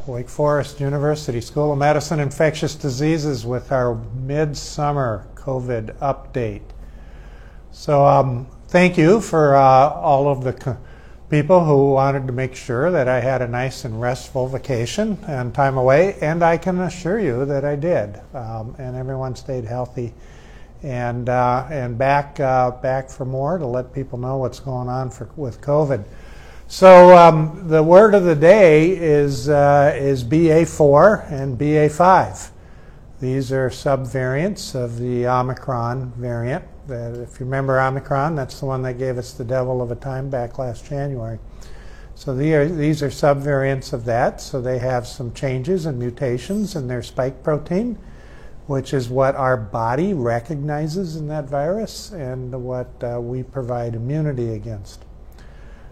Wake Forest University School of Medicine Infectious Diseases with our midsummer COVID update. So thank you for all of the people who wanted to make sure that I had a nice and restful vacation and time away, and I can assure you that I did, and everyone stayed healthy and back for more to let people know what's going on with COVID. So the word of the day is BA4 and BA5. These are subvariants of the Omicron variant. If you remember Omicron, that's the one that gave us the devil of a time back last January. So these are subvariants of that. So they have some changes and mutations in their spike protein, which is what our body recognizes in that virus and what we provide immunity against.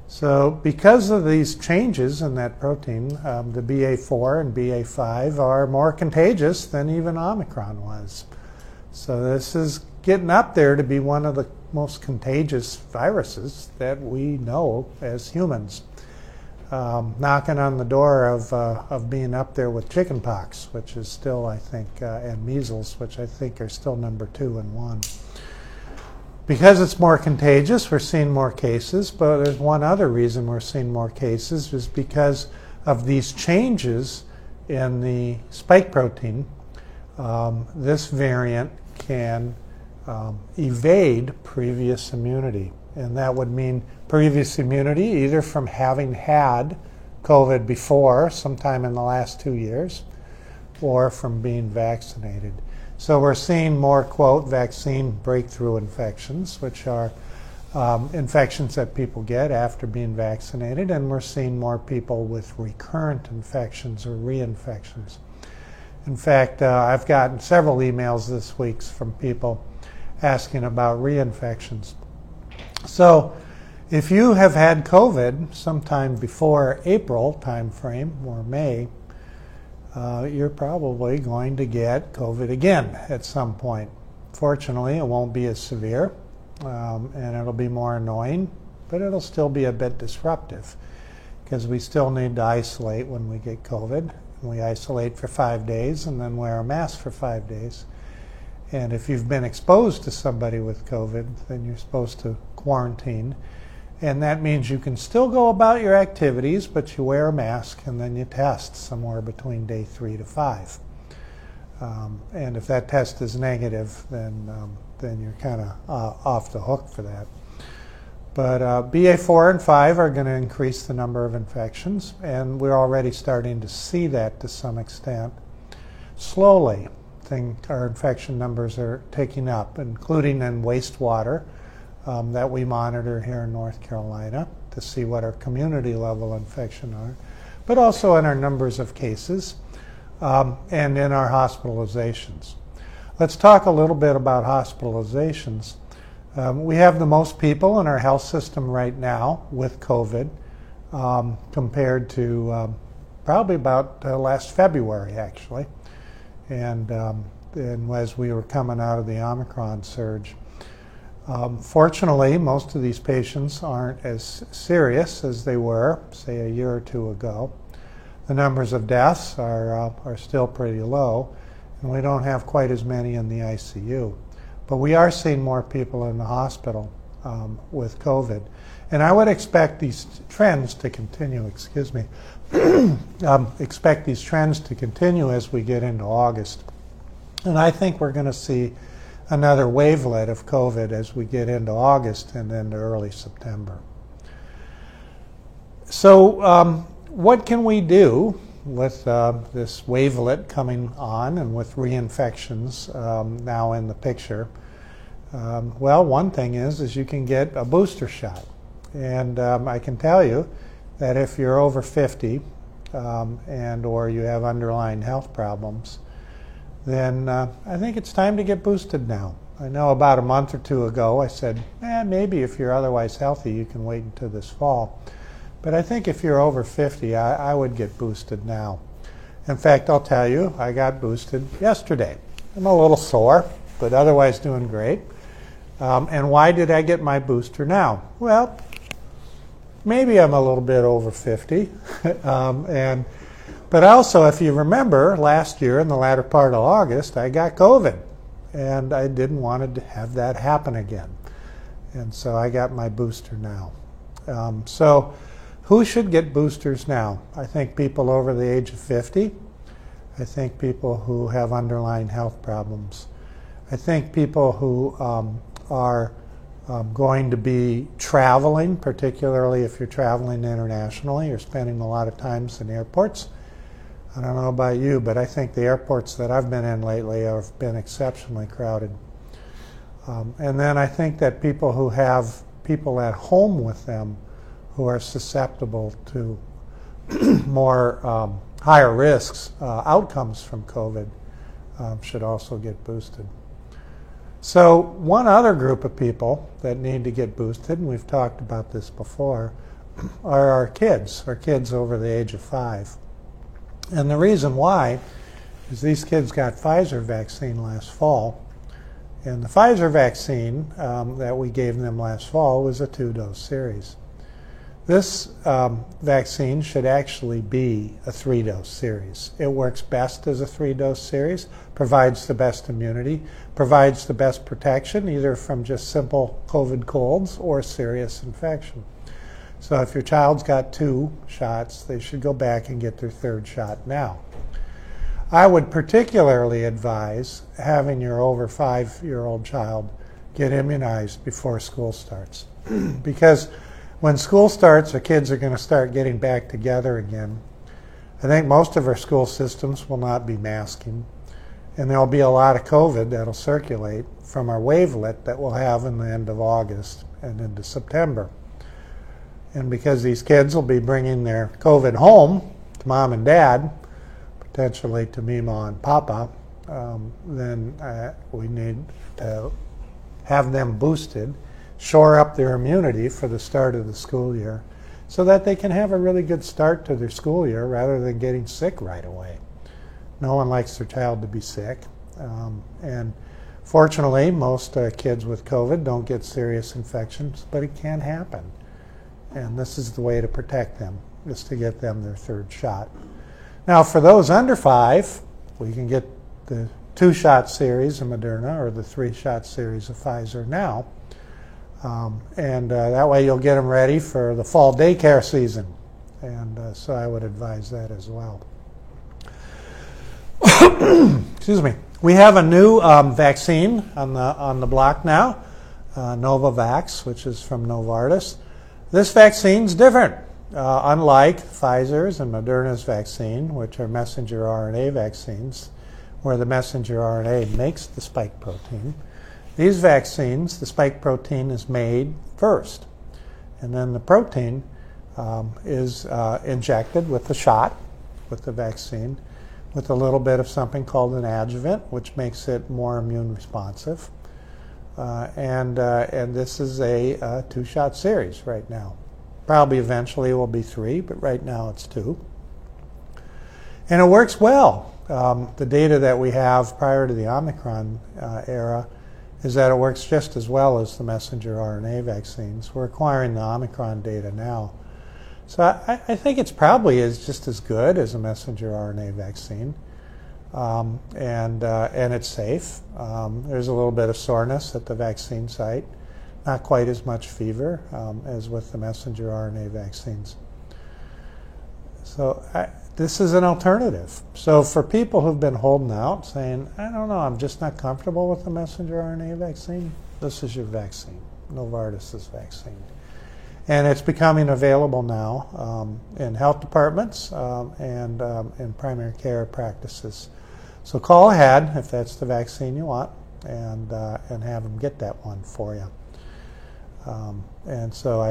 So because of these changes in that protein, the BA4 and BA5 are more contagious than even Omicron was. So this is getting up there to be one of the most contagious viruses that we know as humans. Knocking on the door of being up there with chickenpox, which is still, I think, and measles, which I think are still number 2 and 1. Because it's more contagious, we're seeing more cases, but there's one other reason we're seeing more cases is because of these changes in the spike protein. This variant can evade previous immunity, and that would mean previous immunity either from having had COVID before, sometime in the last 2 years, or from being vaccinated. So we're seeing more, quote, vaccine breakthrough infections, which are infections that people get after being vaccinated, and we're seeing more people with recurrent infections or reinfections. In fact, I've gotten several emails this week from people asking about reinfections. So if you have had COVID sometime before April timeframe or May, you're probably going to get COVID again at some point. Fortunately, it won't be as severe, and it'll be more annoying, but it'll still be a bit disruptive because we still need to isolate when we get COVID. We isolate for 5 days and then wear a mask for 5 days. And if you've been exposed to somebody with COVID, then you're supposed to quarantine. And that means you can still go about your activities, but you wear a mask and then you test somewhere between day 3 to 5. And if that test is negative, then you're kind of off the hook for that. But BA4 and 5 are going to increase the number of infections, and we're already starting to see that to some extent. Slowly, I think our infection numbers are taking up, including in wastewater that we monitor here in North Carolina to see what our community level infection are, but also in our numbers of cases and in our hospitalizations. Let's talk a little bit about hospitalizations. We have the most people in our health system right now with COVID compared to probably about last February, actually, and as we were coming out of the Omicron surge. Fortunately, most of these patients aren't as serious as they were, say, a year or two ago. The numbers of deaths are still pretty low, and we don't have quite as many in the ICU. But we are seeing more people in the hospital with COVID. And I would expect these trends to continue, expect these trends to continue as we get into August. And I think we're going to see another wavelet of COVID as we get into August and into early September. So what can we do with this wavelet coming on and with reinfections now in the picture? Well, one thing is you can get a booster shot. And I can tell you that if you're over 50 and or you have underlying health problems, then I think it's time to get boosted now. I know about a month or two ago I said, maybe if you're otherwise healthy you can wait until this fall. But I think if you're over 50, I would get boosted now. In fact, I'll tell you, I got boosted yesterday. I'm a little sore, but otherwise doing great. And why did I get my booster now? Well, maybe I'm a little bit over 50, and But also, if you remember, last year in the latter part of August, I got COVID, and I didn't want to have that happen again. And so I got my booster now. So who should get boosters now? I think people over the age of 50. I think people who have underlying health problems. I think people who are going to be traveling, particularly if you're traveling internationally, you're spending a lot of times in airports. I don't know about you, but I think the airports that I've been in lately have been exceptionally crowded. And then I think that people who have people at home with them who are susceptible to more higher risks, outcomes from COVID, should also get boosted. So one other group of people that need to get boosted, and we've talked about this before, are our kids over the age of 5. And the reason why is these kids got Pfizer vaccine last fall. And the Pfizer vaccine that we gave them last fall was a 2-dose series. This vaccine should actually be a 3-dose series. It works best as a 3-dose series, provides the best immunity, provides the best protection, either from just simple COVID colds or serious infection. So if your child's got 2 shots, they should go back and get their 3rd shot now. I would particularly advise having your over 5-year-old child get immunized before school starts. Because when school starts, the kids are going to start getting back together again. I think most of our school systems will not be masking, and there'll be a lot of COVID that'll circulate from our wavelet that we'll have in the end of August and into September. And because these kids will be bringing their COVID home to mom and dad, potentially to Mima and Papa, then we need to have them boosted, shore up their immunity for the start of the school year so that they can have a really good start to their school year rather than getting sick right away. No one likes their child to be sick. And fortunately, most kids with COVID don't get serious infections, but it can happen. And this is the way to protect them, is to get them their 3rd shot. Now, for those under 5, we can get the 2-shot series of Moderna or the 3-shot series of Pfizer now. That way you'll get them ready for the fall daycare season. And so I would advise that as well. Excuse me. We have a new vaccine on the block now, Novavax, which is from Novartis. This vaccine's different. Unlike Pfizer's and Moderna's vaccine, which are messenger RNA vaccines, where the messenger RNA makes the spike protein, these vaccines, the spike protein is made first, and then the protein is injected with the shot, with the vaccine, with a little bit of something called an adjuvant, which makes it more immune responsive. And this is a 2-shot series right now. Probably eventually it will be 3, but right now it's 2. And it works well. The data that we have prior to the Omicron era is that it works just as well as the messenger RNA vaccines. We're acquiring the Omicron data now. So I think it's probably just as good as a messenger RNA vaccine. And it's safe. There's a little bit of soreness at the vaccine site, not quite as much fever as with the messenger RNA vaccines. So this is an alternative. So for people who've been holding out, saying, I don't know, I'm just not comfortable with the messenger RNA vaccine, this is your vaccine, Novartis' vaccine. And it's becoming available now in health departments and in primary care practices. So call ahead if that's the vaccine you want, and have them get that one for you. And so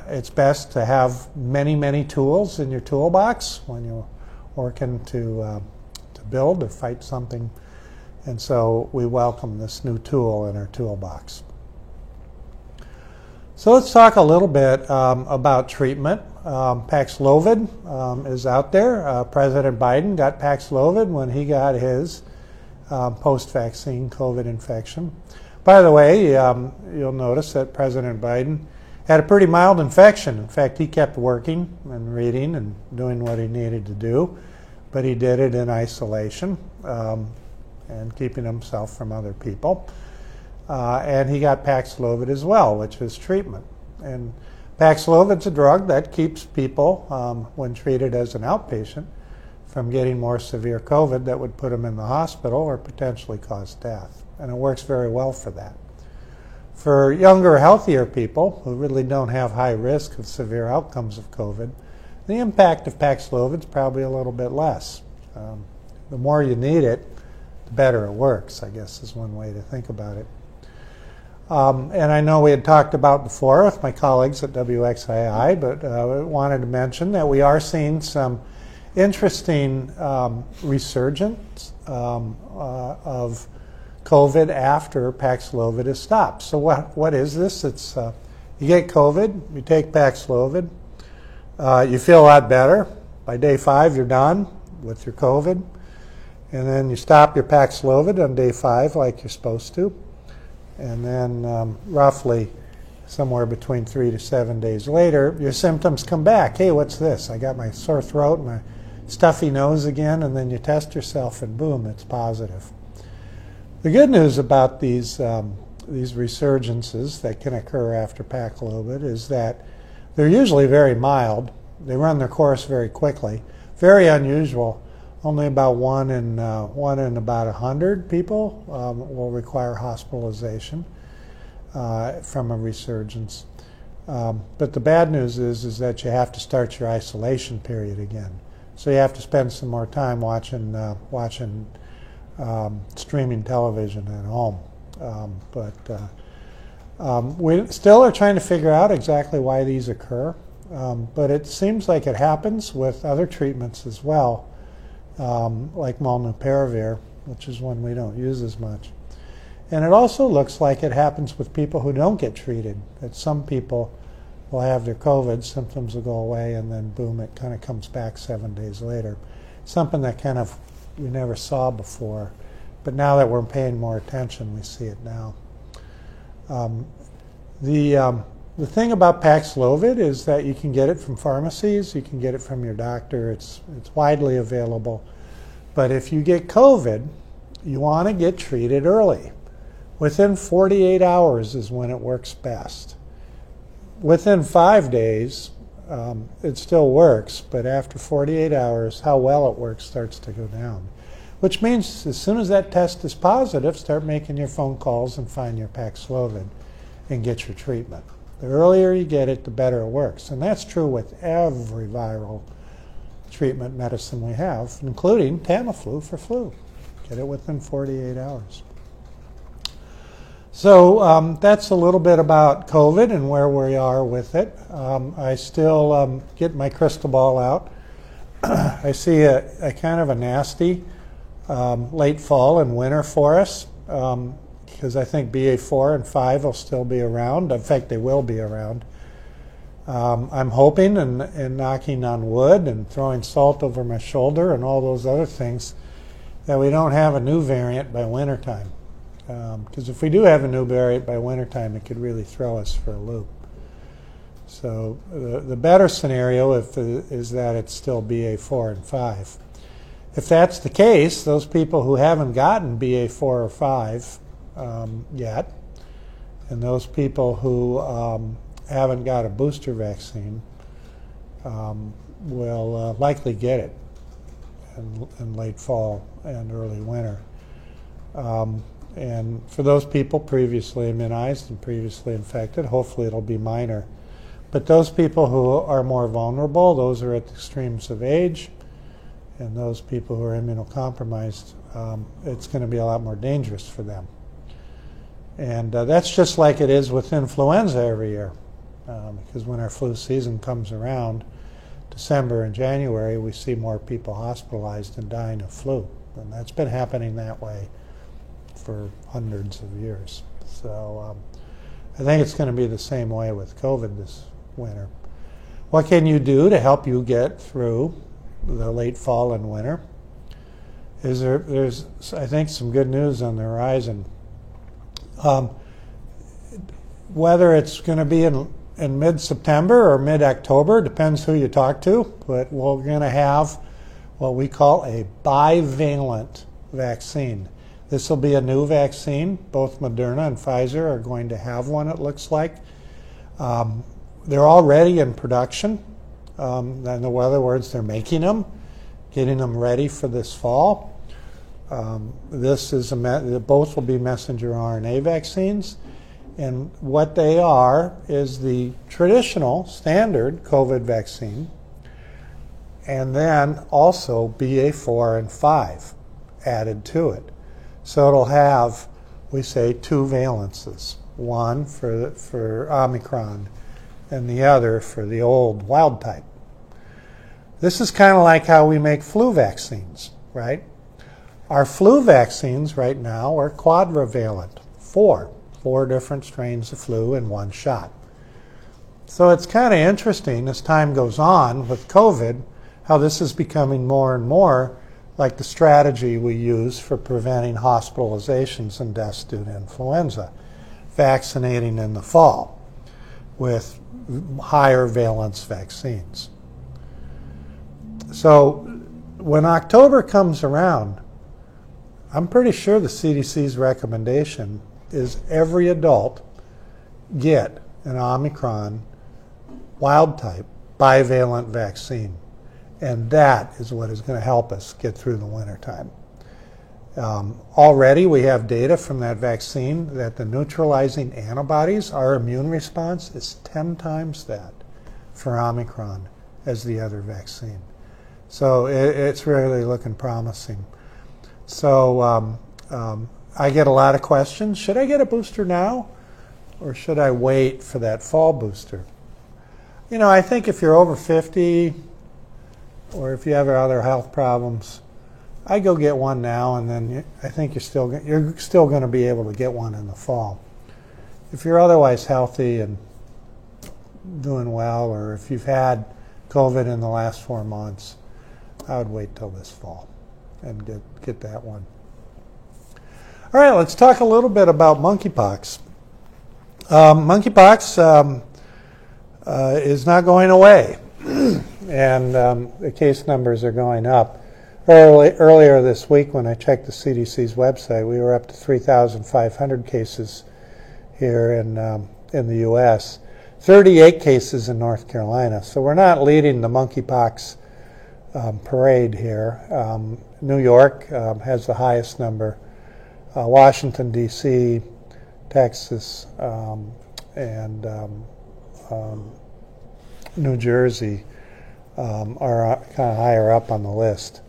it's best to have many, many tools in your toolbox when you're working to build or fight something. And so we welcome this new tool in our toolbox. So let's talk a little bit about treatment. Paxlovid is out there. President Biden got Paxlovid when he got his post-vaccine COVID infection. By the way, you'll notice that President Biden had a pretty mild infection. In fact, he kept working and reading and doing what he needed to do. but he did it in isolation and keeping himself from other people. And he got Paxlovid as well, which is treatment. And Paxlovid's a drug that keeps people, when treated as an outpatient, from getting more severe COVID that would put them in the hospital or potentially cause death. And it works very well for that. For younger, healthier people who really don't have high risk of severe outcomes of COVID, the impact of Paxlovid is probably a little bit less. The more you need it, the better it works, I guess is one way to think about it. And I know we had talked about before with my colleagues at WXII, but I wanted to mention that we are seeing some interesting resurgence of COVID after Paxlovid is stopped. So what is this? It's you get COVID, you take Paxlovid, you feel a lot better. By day 5, you're done with your COVID, and then you stop your Paxlovid on day 5 like you're supposed to, and then roughly somewhere between 3 to 7 days later, your symptoms come back. Hey, what's this? I got my sore throat and my stuffy nose again, and then you test yourself and boom, it's positive. The good news about these resurgences that can occur after Paxlovid is that they're usually very mild. They run their course very quickly. Very unusual. Only about one in about 100 people will require hospitalization from a resurgence. But the bad news is that you have to start your isolation period again. So you have to spend some more time watching streaming television at home. We still are trying to figure out exactly why these occur, but it seems like it happens with other treatments as well, like molnupiravir, which is one we don't use as much. And it also looks like it happens with people who don't get treated, that some people will have their COVID, symptoms will go away, and then boom, it kind of comes back 7 days later. Something that kind of we never saw before, but now that we're paying more attention, we see it now. The thing about Paxlovid is that you can get it from pharmacies, you can get it from your doctor, it's widely available. But if you get COVID, you want to get treated early. Within 48 hours is when it works best. Within 5 days, it still works, but after 48 hours, how well it works starts to go down. Which means as soon as that test is positive, start making your phone calls and find your Paxlovid and get your treatment. The earlier you get it, the better it works. And that's true with every viral treatment medicine we have, including Tamiflu for flu. Get it within 48 hours. So that's a little bit about COVID and where we are with it. I still get my crystal ball out. I see a kind of a nasty late fall and winter for us because I think BA4 and 5 will still be around. In fact, they will be around. I'm hoping and knocking on wood and throwing salt over my shoulder and all those other things that we don't have a new variant by wintertime. Because if we do have a new variant by wintertime, it could really throw us for a loop. So the better scenario is that it's still BA4 and 5. If that's the case, those people who haven't gotten BA4 or 5 yet, and those people who haven't got a booster vaccine will likely get it in late fall and early winter. And for those people previously immunized and previously infected, hopefully it'll be minor. But those people who are more vulnerable, those are at the extremes of age, and those people who are immunocompromised, it's going to be a lot more dangerous for them. And that's just like it is with influenza every year. Because when our flu season comes around, December and January, we see more people hospitalized and dying of flu. And that's been happening that way for hundreds of years. So I think it's going to be the same way with COVID this winter. What can you do to help you get through the late fall and winter? There's I think, some good news on the horizon. Whether it's going to be in mid-September or mid-October, depends who you talk to, but we're going to have what we call a bivalent vaccine. This will be a new vaccine. Both Moderna and Pfizer are going to have one, it looks like. They're already in production. In other words, they're making them, getting them ready for this fall. Both will be messenger RNA vaccines. And what they are is the traditional standard COVID vaccine, and then also BA4 and 5 added to it. So it'll have, we say, 2 valences, one for Omicron and the other for the old wild type. This is kind of like how we make flu vaccines, right? Our flu vaccines right now are quadrivalent, four different strains of flu in one shot. So it's kind of interesting as time goes on with COVID, how this is becoming more and more like the strategy we use for preventing hospitalizations and deaths due to influenza, vaccinating in the fall with higher valence vaccines. So when October comes around, I'm pretty sure the CDC's recommendation is every adult get an Omicron wild type bivalent vaccine. And that is what is going to help us get through the wintertime. Already we have data from that vaccine that the neutralizing antibodies, our immune response, is 10 times that for Omicron as the other vaccine. So it's really looking promising. So I get a lot of questions. Should I get a booster now, or should I wait for that fall booster? You know, I think if you're over 50, or if you have other health problems, I go get one now, and then I think you're still going to be able to get one in the fall. If you're otherwise healthy and doing well, or if you've had COVID in the last 4 months, I would wait till this fall and get that one. All right, let's talk a little bit about monkeypox. Monkeypox is not going away, and the case numbers are going up. Earlier this week, when I checked the CDC's website, we were up to 3,500 cases here in the U.S., 38 cases in North Carolina. So we're not leading the monkeypox parade here. New York has the highest number. Washington, D.C., Texas, and New Jersey are kind of higher up on the list.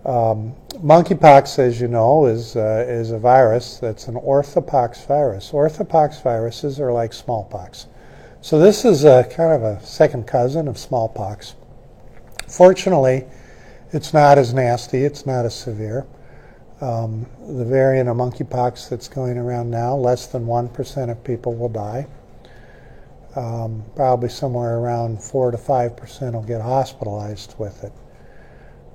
Monkeypox, as you know, is a virus that's an orthopox virus. Orthopox viruses are like smallpox. So this is a kind of a second cousin of smallpox. Fortunately, it's not as nasty, it's not as severe. The variant of monkeypox that's going around now, less than 1% of people will die. Probably somewhere around 4 to 5% will get hospitalized with it.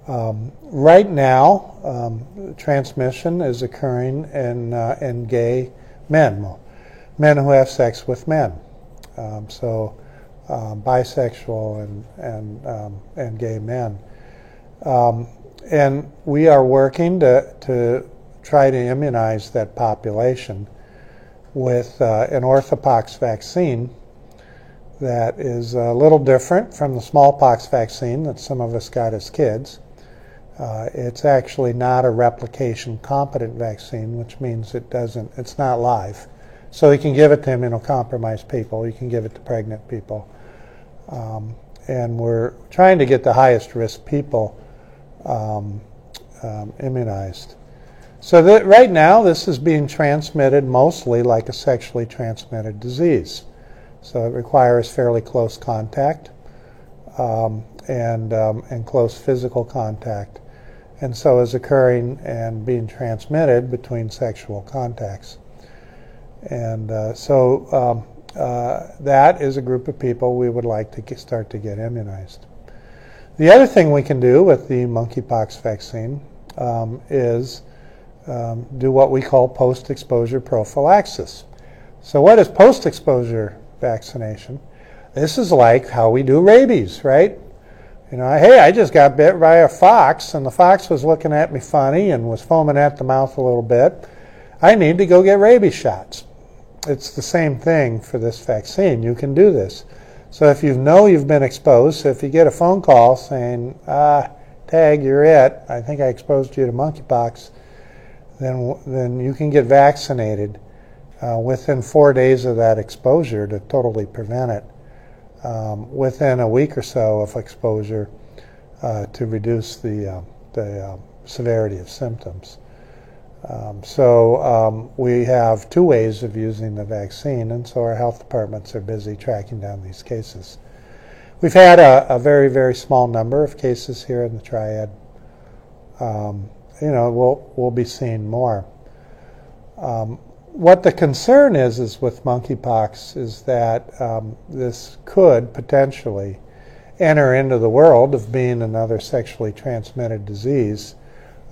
Right now, transmission is occurring in gay men who have sex with men. Bisexual and gay men. And we are working to try to immunize that population with an orthopox vaccine that is a little different from the smallpox vaccine that some of us got as kids. It's actually not a replication competent vaccine, which means it's not live. So you can give it to immunocompromised people, you can give it to pregnant people. And we're trying to get the highest risk people immunized. So that right now this is being transmitted mostly like a sexually transmitted disease. So it requires fairly close contact and close physical contact. And so is occurring and being transmitted between sexual contacts. And that is a group of people we would like to start to get immunized. The other thing we can do with the monkeypox vaccine is do what we call post-exposure prophylaxis. So what is post-exposure vaccination? This is like how we do rabies, right? Hey, I just got bit by a fox, and the fox was looking at me funny and was foaming at the mouth a little bit. I need to go get rabies shots. It's the same thing for this vaccine. You can do this. So if you know you've been exposed, so if you get a phone call saying, Tag, you're it, I think I exposed you to monkeypox, then you can get vaccinated within 4 days of that exposure to totally prevent it. Within a week or so of exposure to reduce the severity of symptoms. So we have 2 ways of using the vaccine, and so our health departments are busy tracking down these cases. We've had a very, very small number of cases here in the Triad. We'll be seeing more. What the concern is with monkeypox is that this could potentially enter into the world of being another sexually transmitted disease,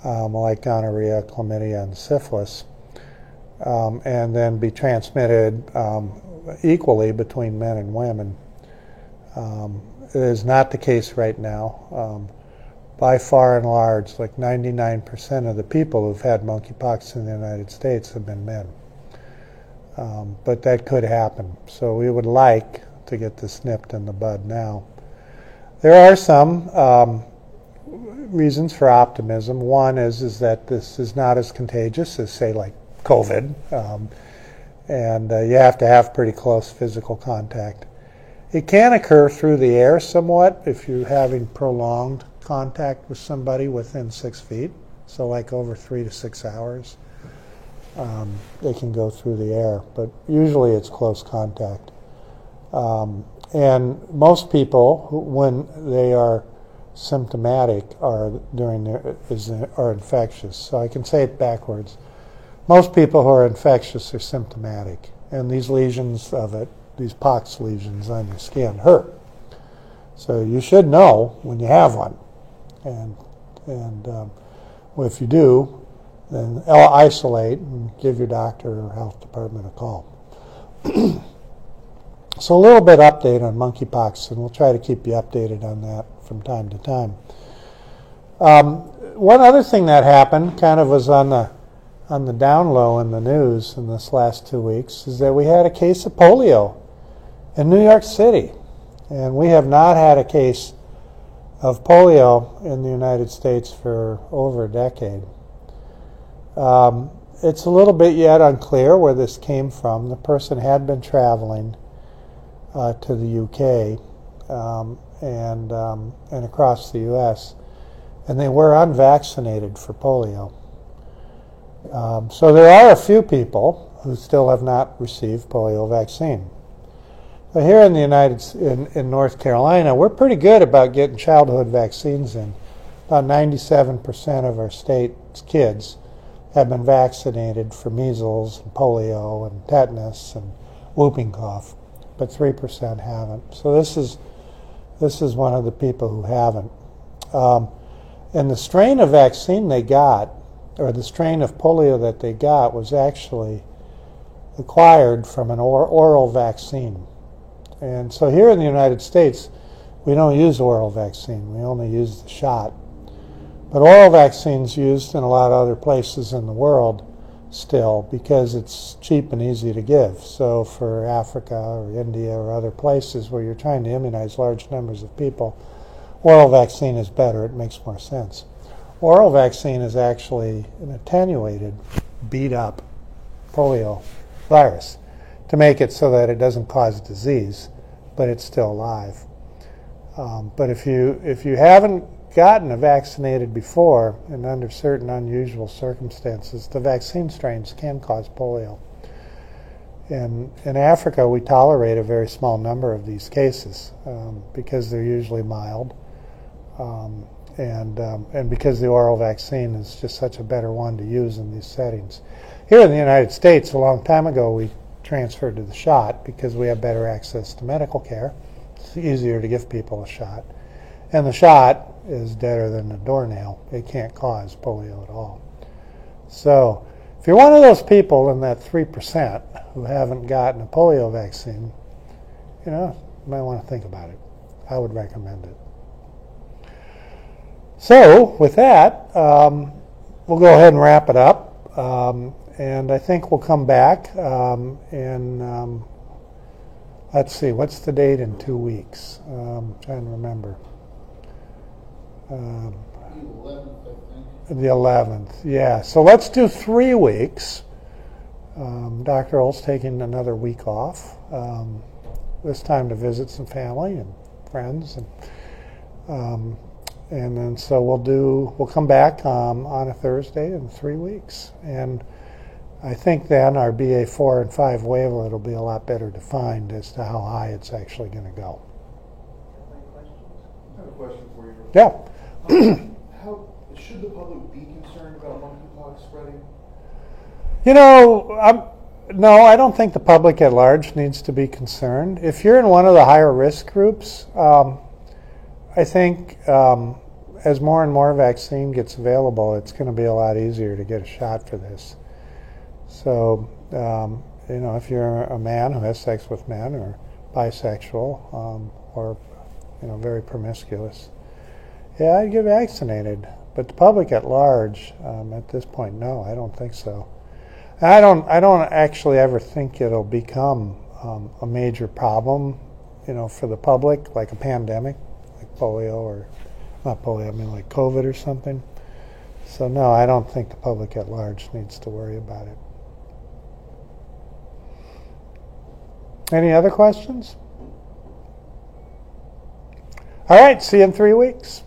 like gonorrhea, chlamydia, and syphilis, and then be transmitted equally between men and women. It is not the case right now. By far and large, like 99% of the people who've had monkeypox in the United States have been men. But that could happen. So we would like to get this nipped in the bud now. There are some reasons for optimism. One is that this is not as contagious as, say, like COVID, and you have to have pretty close physical contact. It can occur through the air somewhat if you're having prolonged contact with somebody within 6 feet, so like over 3 to 6 hours. They can go through the air, but usually it's close contact. And most people, when they are symptomatic, are infectious. So I can say it backwards. Most people who are infectious are symptomatic, and these lesions of it, these pox lesions on your skin, hurt. So you should know when you have one, and if you do, then isolate and give your doctor or health department a call. So a little bit update on monkeypox, and we'll try to keep you updated on that from time to time. One other thing that happened, kind of was on the down low in the news in this last 2 weeks, is that we had a case of polio in New York City. And we have not had a case of polio in the United States for over a decade. It's a little bit yet unclear where this came from. The person had been traveling to the UK and across the US, and they were unvaccinated for polio. So there are a few people who still have not received polio vaccine. But here in the in North Carolina, we're pretty good about getting childhood vaccines in. About 97% of our state's kids have been vaccinated for measles and polio and tetanus and whooping cough, but 3% haven't. So this is one of the people who haven't. And the strain of vaccine they got, or the strain of polio that they got, was actually acquired from an oral vaccine. And so here in the United States, we don't use oral vaccine. We only use the shot. But oral vaccine's used in a lot of other places in the world still because it's cheap and easy to give. So for Africa or India or other places where you're trying to immunize large numbers of people, oral vaccine is better. It makes more sense. Oral vaccine is actually an attenuated, beat-up polio virus to make it so that it doesn't cause disease, but it's still alive. But if you haven't gotten vaccinated before, and under certain unusual circumstances, the vaccine strains can cause polio. In Africa, we tolerate a very small number of these cases because they're usually mild, and because the oral vaccine is just such a better one to use in these settings. Here in the United States, a long time ago, we transferred to the shot because we have better access to medical care. It's easier to give people a shot. And the shot is deader than a doornail. It can't cause polio at all. So if you're one of those people in that 3% who haven't gotten a polio vaccine, you might want to think about it. I would recommend it. So with that, we'll go ahead and wrap it up. And I think we'll come back in, let's see, what's the date in 2 weeks? Trying to remember. The 11th, yeah. So let's do 3 weeks. Dr. Ol's taking another week off, this time to visit some family and friends. And then so we'll come back on a Thursday in 3 weeks. And I think then our BA4 and 5 wavelet will be a lot better defined as to how high it's actually going to go. I have a question for you. Yeah. How should the public be concerned about monkeypox spreading? You know, no, I don't think the public at large needs to be concerned. If you're in one of the higher risk groups, I think as more and more vaccine gets available, it's going to be a lot easier to get a shot for this. So, you know, if you're a man who has sex with men or bisexual or, you know, very promiscuous, yeah, I'd get vaccinated. But the public at large, at this point, no, I don't think so. And I don't actually ever think it'll become a major problem, you know, for the public, like a pandemic, like polio or not polio, I mean like COVID or something. So no, I don't think the public at large needs to worry about it. Any other questions? All right, see you in 3 weeks.